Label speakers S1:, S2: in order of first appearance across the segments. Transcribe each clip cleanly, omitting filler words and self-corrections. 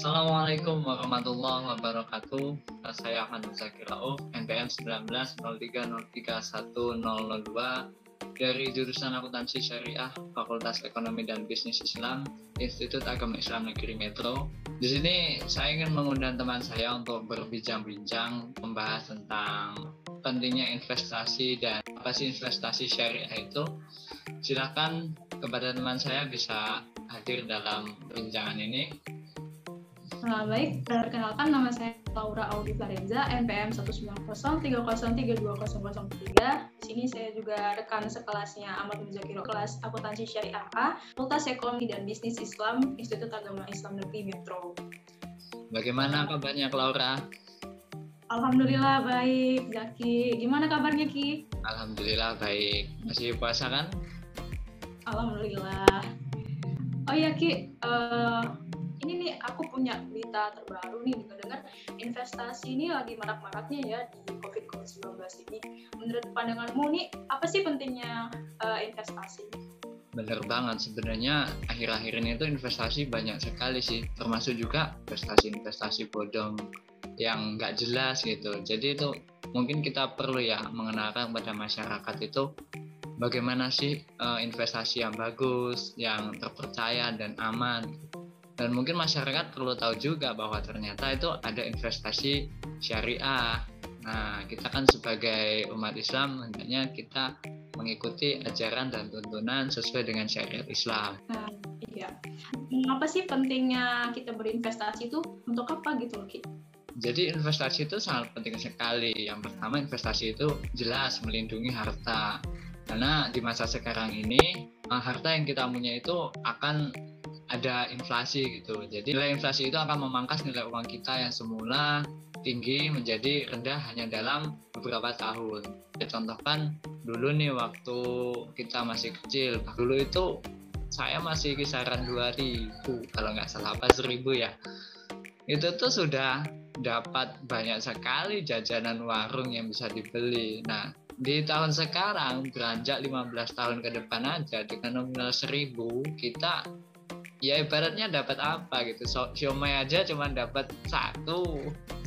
S1: Assalamualaikum warahmatullahi wabarakatuh. Saya Ahmad Zakir Rauf, NPM 1903031002 dari jurusan Akuntansi Syariah, Fakultas Ekonomi dan Bisnis Islam, Institut Agama Islam Negeri Metro. Di sini saya ingin mengundang teman saya untuk berbincang-bincang membahas tentang pentingnya investasi dan apa sih investasi syariah itu. Silakan kepada teman saya bisa hadir dalam perbincangan ini.
S2: Baik, perkenalkan nama saya Laura Audi Farenza, NPM 19030032003. Di sini saya juga rekan sekelasnya Ahmad Muzakiro, kelas Akuntansi Syariah A, Fakultas Ekonomi dan Bisnis Islam, Institut Agama Islam Negeri Metro.
S1: Bagaimana kabarnya Laura?
S2: Alhamdulillah baik, Zaki. Gimana kabarnya, Ki?
S1: Alhamdulillah baik. Masih puasa kan?
S2: Alhamdulillah. Oh ya, Ki, ini nih aku punya berita terbaru nih, dengar investasi ini lagi marak-maraknya ya di COVID-19 ini. Menurut pandanganmu nih, apa sih pentingnya investasi?
S1: Bener banget, sebenarnya akhir-akhir ini tuh investasi banyak sekali sih, termasuk juga investasi bodong yang nggak jelas gitu. Jadi itu mungkin kita perlu ya mengenalkan kepada masyarakat itu bagaimana sih investasi yang bagus, yang terpercaya dan aman. Dan mungkin masyarakat perlu tahu juga bahwa ternyata itu ada investasi syariah. Nah, kita kan sebagai umat Islam hendaknya kita mengikuti ajaran dan tuntunan sesuai dengan syariat Islam.
S2: Iya. Apa sih pentingnya kita berinvestasi itu untuk apa gitu, Ki?
S1: Jadi investasi itu sangat penting sekali. Yang pertama, investasi itu jelas melindungi harta. Karena di masa sekarang ini harta yang kita punya itu akan ada inflasi gitu. Jadi nilai inflasi itu akan memangkas nilai uang kita yang semula tinggi menjadi rendah hanya dalam beberapa tahun. Contohkan dulu nih waktu kita masih kecil, dulu itu saya masih kisaran 2000 kalau nggak salah, apa 1000 ya. Itu tuh sudah dapat banyak sekali jajanan warung yang bisa dibeli. Nah, di tahun sekarang beranjak 15 tahun ke depan aja dengan nominal 1000 kita ya ibaratnya dapat apa gitu, siomay aja cuma dapat satu.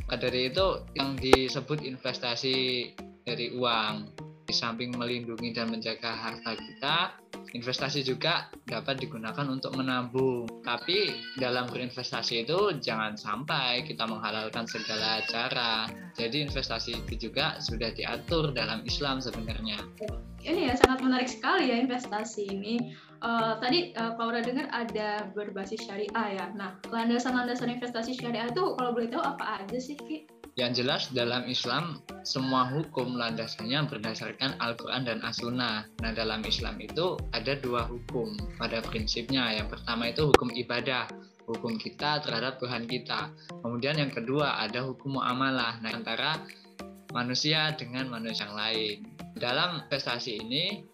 S1: Maka dari itu yang disebut investasi dari uang, di samping melindungi dan menjaga harta kita, investasi juga dapat digunakan untuk menabung. Tapi dalam berinvestasi itu jangan sampai kita menghalalkan segala cara. Jadi investasi itu juga sudah diatur dalam Islam sebenarnya.
S2: Ini ya sangat menarik sekali ya investasi ini. Tadi kalau udah dengar ada berbasis syariah ya. Nah, landasan-landasan investasi syariah itu kalau boleh tahu apa aja sih, Ki?
S1: Yang jelas dalam Islam semua hukum landasannya berdasarkan Al-Quran dan As-Sunnah. Nah, dalam Islam itu ada dua hukum pada prinsipnya. Yang pertama itu hukum ibadah, hukum kita terhadap Tuhan kita. Kemudian yang kedua ada hukum muamalah, nah, antara manusia dengan manusia yang lain. Dalam investasi ini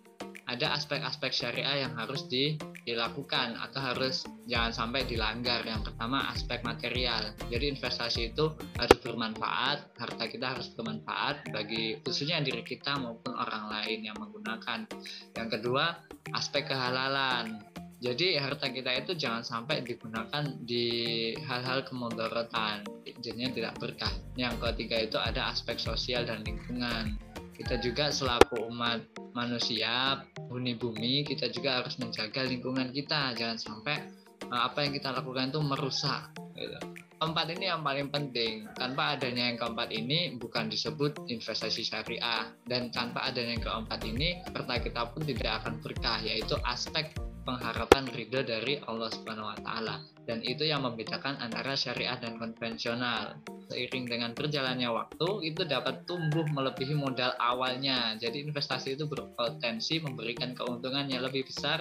S1: ada aspek-aspek syariah yang harus dilakukan atau harus jangan sampai dilanggar. Yang pertama aspek material. Jadi investasi itu harus bermanfaat, harta kita harus bermanfaat bagi khususnya diri kita maupun orang lain yang menggunakan. Yang kedua aspek kehalalan. Jadi harta kita itu jangan sampai digunakan di hal-hal kemudaratan, jadinya tidak berkah. Yang ketiga itu ada aspek sosial dan lingkungan. Kita juga selaku umat manusia, penghuni bumi, kita juga harus menjaga lingkungan kita. Jangan sampai apa yang kita lakukan itu merusak. Gitu. Keempat ini yang paling penting. Tanpa adanya yang keempat ini bukan disebut investasi syariah. Dan tanpa adanya yang keempat ini, harta kita pun tidak akan berkah, yaitu aspek pengharapan ridho dari Allah Subhanahu wa Ta'ala. Dan itu yang membedakan antara syariah dan konvensional. Seiring dengan berjalannya waktu, itu dapat tumbuh melebihi modal awalnya. Jadi investasi itu berpotensi memberikan keuntungan yang lebih besar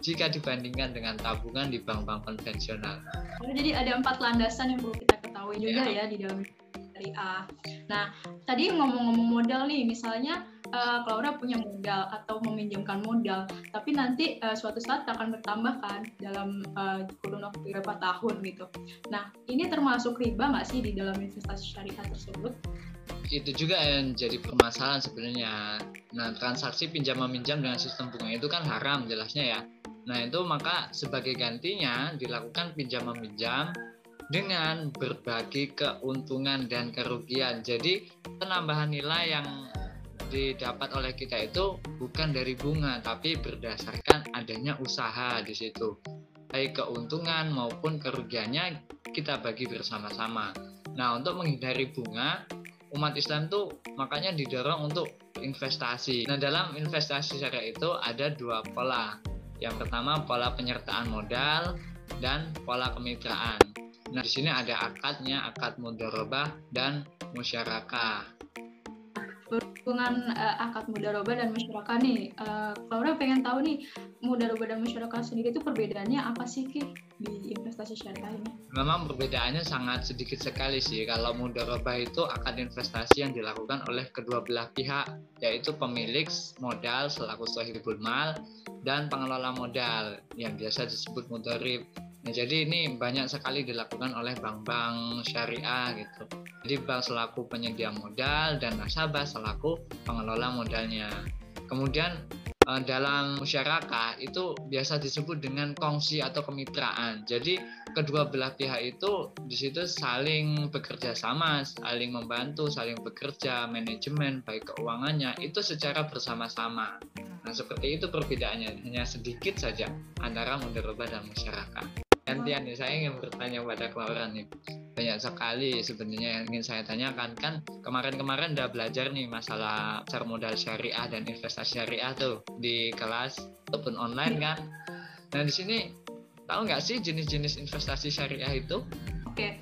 S1: jika dibandingkan dengan tabungan di bank-bank konvensional.
S2: Jadi ada 4 landasan yang perlu kita ketahui juga ya di dalam syariah. Nah, tadi ngomong-ngomong modal nih, misalnya Laura punya modal atau meminjamkan modal, tapi nanti suatu saat akan bertambah kan dalam kurun waktu beberapa tahun gitu. Nah, ini termasuk riba nggak sih di dalam investasi syariah tersebut?
S1: Itu juga yang jadi permasalahan sebenarnya. Nah, transaksi pinjam-meminjam dengan sistem bunga itu kan haram jelasnya ya. Nah, itu maka sebagai gantinya dilakukan pinjam-meminjam dengan berbagi keuntungan dan kerugian. Jadi penambahan nilai yang didapat oleh kita itu bukan dari bunga, tapi berdasarkan adanya usaha di situ. Baik keuntungan maupun kerugiannya kita bagi bersama-sama. Nah, untuk menghindari bunga, umat Islam tuh makanya didorong untuk investasi. Nah, dalam investasi syariah itu ada dua pola. Yang pertama pola penyertaan modal dan pola kemitraan. Nah, di sini ada akadnya, akad mudharabah dan musyarakah.
S2: Berhubungan akad mudharabah dan musyarakah nih, Laura pengen tahu nih, mudharabah dan musyarakah sendiri itu perbedaannya apa sih Ki di investasi syariah ini?
S1: Memang perbedaannya sangat sedikit sekali sih. Kalau mudharabah itu akad investasi yang dilakukan oleh kedua belah pihak, yaitu pemilik modal selaku sahibul mal dan pengelola modal yang biasa disebut mudharib. Nah, jadi ini banyak sekali dilakukan oleh bank-bank syariah gitu. Jadi bank selaku penyedia modal dan nasabah selaku pengelola modalnya. Kemudian dalam musyarakah itu biasa disebut dengan kongsi atau kemitraan. Jadi kedua belah pihak itu di situ saling bekerja sama, saling membantu, saling bekerja, manajemen baik keuangannya itu secara bersama-sama. Nah, seperti itu perbedaannya, hanya sedikit saja antara mudharabah dan musyarakah. Gantian nih, saya ingin bertanya pada Laura nih. Banyak sekali sebenarnya yang ingin saya tanyakan. Kan kemarin-kemarin udah belajar nih masalah pasar modal syariah dan investasi syariah tuh di kelas ataupun online kan. Nah, di sini tahu nggak sih jenis-jenis investasi syariah itu?
S2: Oke,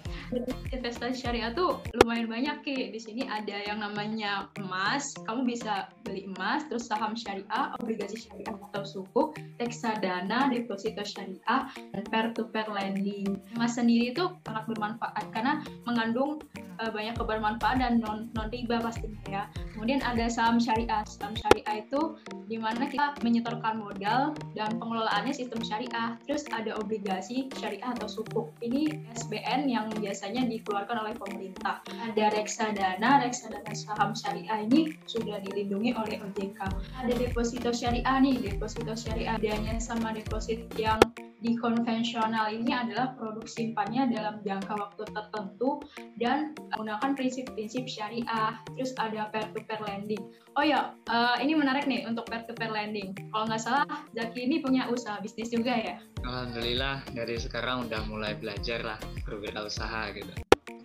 S2: investasi syariah tuh lumayan banyak Ki. Di sini ada yang namanya emas, kamu bisa beli emas, terus saham syariah, obligasi syariah atau sukuk, reksadana, deposito syariah, dan peer-to-peer lending. Emas sendiri itu sangat bermanfaat karena mengandung banyak kebermanfaatan dan non-riba pastinya ya. Kemudian ada saham syariah. Saham syariah itu di mana kita menyetorkan modal dan pengelolaannya sistem syariah. Terus ada obligasi syariah atau sukuk. Ini SBN yang biasanya dikeluarkan oleh pemerintah. Ada reksadana saham syariah ini sudah dilindungi oleh OJK. Ada deposito syariah nih, deposito syariah bedanya sama deposit yang di konvensional ini adalah produk simpannya dalam jangka waktu tertentu dan menggunakan prinsip-prinsip syariah. Terus ada peer-to-peer lending. Oh ya, ini menarik nih untuk peer-to-peer lending. Kalau nggak salah, Zaki ini punya usaha bisnis juga ya?
S1: Alhamdulillah, dari sekarang udah mulai belajar lah berwirausaha gitu.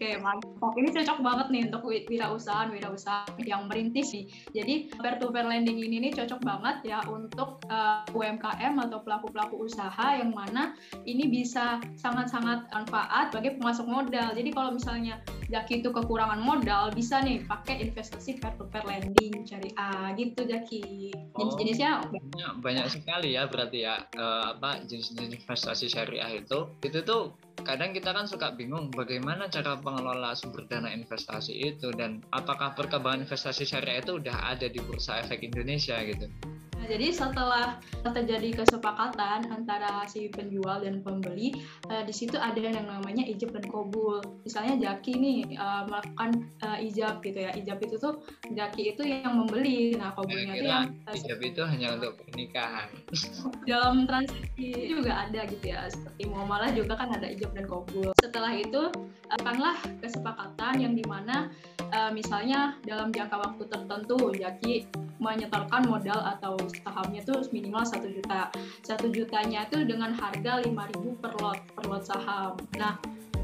S2: Oke, mantap. Ini cocok banget nih untuk wirausaha yang merintis nih. Jadi peer-to-peer lending ini nih cocok banget ya untuk UMKM atau pelaku-pelaku usaha yang mana ini bisa sangat-sangat manfaat bagi pemasok modal. Jadi kalau misalnya Zaki itu kekurangan modal, bisa nih pakai investasi peer-to-peer lending syariah gitu Zaki. Jenis-jenisnya
S1: banyak sekali ya berarti ya jenis-jenis investasi syariah itu tuh kadang kita kan suka bingung bagaimana cara pengelola sumber dana investasi itu dan apakah perkembangan investasi syariah itu udah ada di Bursa Efek Indonesia gitu.
S2: Nah, jadi setelah terjadi kesepakatan antara si penjual dan pembeli, di situ ada yang namanya ijab dan qabul. Misalnya Zaki nih melakukan ijab gitu ya. Ijab itu tuh Zaki itu yang membeli. Nah, qabulnya itu yang
S1: ijab itu hanya untuk pernikahan.
S2: Dalam transaksi juga ada gitu ya. Seperti muamalah juga kan ada ijab dan qabul. Setelah itu akanlah kesepakatan yang dimana misalnya dalam jangka waktu tertentu Zaki menyetorkan modal atau sahamnya itu minimal 1 juta. 1 jutanya itu dengan harga 5.000 per lot saham. Nah,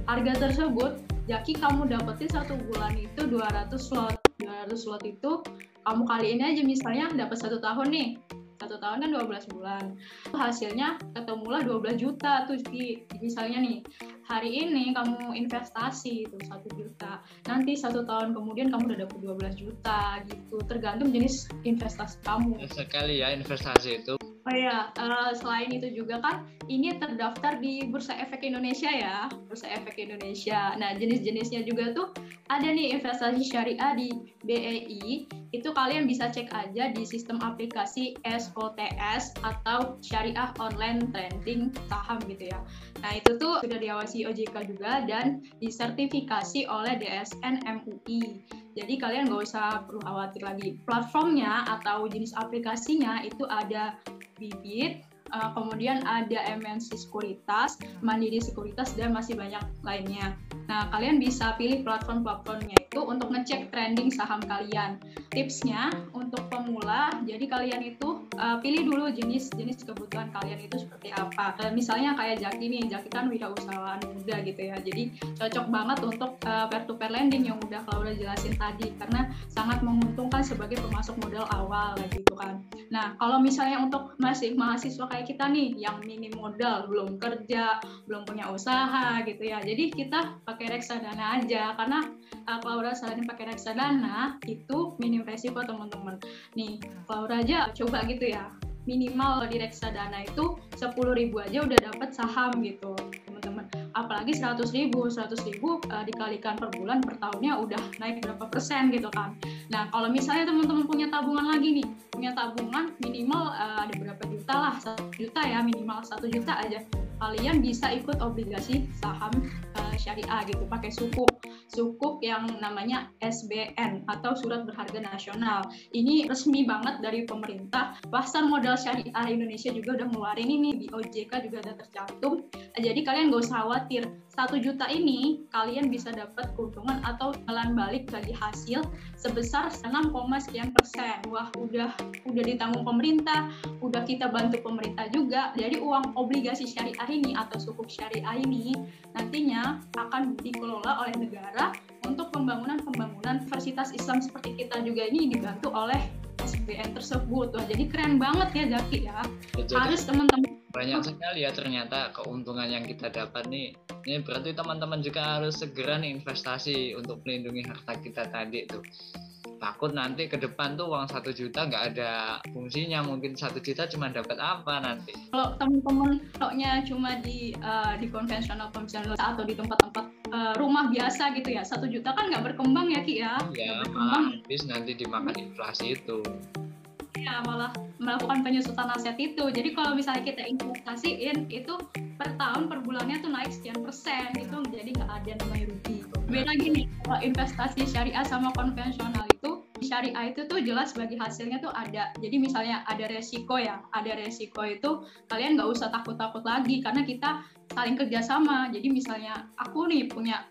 S2: harga tersebut Zaki kamu dapetin 1 bulan itu 200 slot. 200 slot itu kamu kaliin aja misalnya dapat 1 tahun nih. 1 tahun kan 12 bulan. Hasilnya ketemulah 12 juta tuh misalnya nih. Hari ini kamu investasi itu 1 juta. Nanti 1 tahun kemudian kamu udah dapat 12 juta gitu. Tergantung jenis investasi kamu.
S1: Sekali ya investasi itu.
S2: Oh ya, selain itu juga kan ini terdaftar di Bursa Efek Indonesia ya, Bursa Efek Indonesia. Nah, jenis-jenisnya juga tuh ada nih investasi syariah di BEI. Itu kalian bisa cek aja di sistem aplikasi SOTS atau Syariah Online Trading Saham gitu ya. Nah, itu tuh sudah diawasi OJK juga dan disertifikasi oleh DSN MUI. Jadi kalian nggak usah perlu khawatir lagi. Platformnya atau jenis aplikasinya itu ada Bibit, kemudian ada MNC Sekuritas, Mandiri Sekuritas, dan masih banyak lainnya. Nah, kalian bisa pilih platform-platformnya itu untuk ngecek trending saham kalian. Tipsnya untuk pemula, jadi kalian itu pilih dulu jenis kebutuhan kalian itu seperti apa. Misalnya kayak Jaki nih, Jaki kan wirausahawan muda gitu ya, jadi cocok banget untuk peer-to-peer lending yang udah Laura jelasin tadi, karena sangat menguntungkan sebagai pemasok modal awal gitu kan. Nah, kalau misalnya untuk masih mahasiswa kayak kita nih, yang minim modal, belum kerja, belum punya usaha gitu ya, jadi kita pakai reksadana aja, karena Laura saranin pakai reksadana itu minim resiko teman-teman. Nih, Laura aja coba gitu ya, minimal di reksadana itu 10.000 aja udah dapat saham gitu teman-teman. Apalagi 100.000 dikalikan per bulan, per tahunnya udah naik berapa persen gitu kan. Nah, kalau misalnya teman-teman punya tabungan lagi nih, punya tabungan minimal ada berapa juta lah, 1 juta ya, minimal 1 juta aja, kalian bisa ikut obligasi saham syariah gitu, pakai sukuk yang namanya SBN atau Surat Berharga Nasional. Ini resmi banget dari pemerintah. Pasar modal syariah Indonesia juga udah ngeluarin ini, di OJK juga udah tercantum. Jadi kalian gak usah khawatir, 1 juta ini kalian bisa dapat keuntungan atau imbalan balik dari hasil sebesar 6, sekian persen. Wah, udah ditanggung pemerintah, udah kita bantu pemerintah juga. Jadi uang obligasi syariah ini atau sukuk syariah ini nantinya akan dikelola oleh negara untuk pembangunan universitas Islam seperti kita juga ini dibantu oleh SBN tersebut. Wah, jadi keren banget ya Jaki ya. Harus teman-teman
S1: banyak sekali ya ternyata keuntungan yang kita dapat nih. Ini berarti teman-teman juga harus segera nih investasi untuk melindungi harta kita tadi tuh. Takut nanti ke depan tuh uang 1 juta nggak ada fungsinya, mungkin 1 juta cuma dapat apa nanti.
S2: Kalau teman-teman stoknya cuma di konvensional atau di tempat-tempat rumah biasa gitu ya, 1 juta kan nggak berkembang ya Ki ya.
S1: Iya, malah habis nanti dimakan inflasi itu.
S2: Ya, malah melakukan penyusutan aset itu. Jadi kalau misalnya kita investasiin itu per tahun, per bulannya tuh naik sekian persen gitu, jadi nggak ada namanya rugi. Beda gini, kalau investasi syariah sama konvensional itu, syariah itu tuh jelas bagi hasilnya tuh ada. Jadi misalnya ada resiko ya, ada resiko itu kalian nggak usah takut-takut lagi karena kita saling kerjasama. Jadi misalnya aku nih punya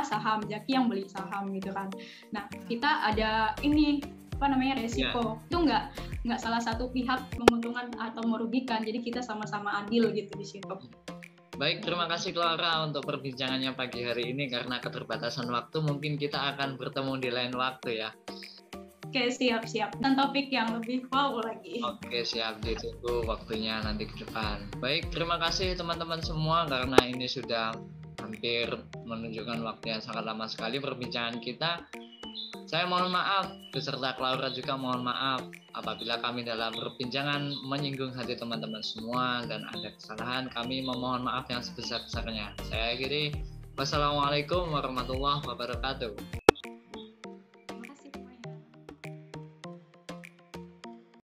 S2: saham, Jaki yang beli saham gitu kan. Nah, kita ada ini resiko itu nggak salah satu pihak menguntungkan atau merugikan, jadi kita sama-sama adil gitu di situ.
S1: Baik, terima kasih Clara untuk perbincangannya pagi hari ini. Karena keterbatasan waktu mungkin kita akan bertemu di lain waktu ya.
S2: Oke, siap dan topik yang lebih wow lagi.
S1: Oke, siap, ditunggu waktunya nanti ke depan. Baik, terima kasih teman-teman semua karena ini sudah hampir menunjukkan waktu yang sangat lama sekali perbincangan kita. Saya mohon maaf, beserta Clara juga mohon maaf apabila kami dalam perbincangan menyinggung hati teman-teman semua dan ada kesalahan. Kami memohon maaf yang sebesar-besarnya. Saya akhiri, wassalamualaikum warahmatullahi wabarakatuh.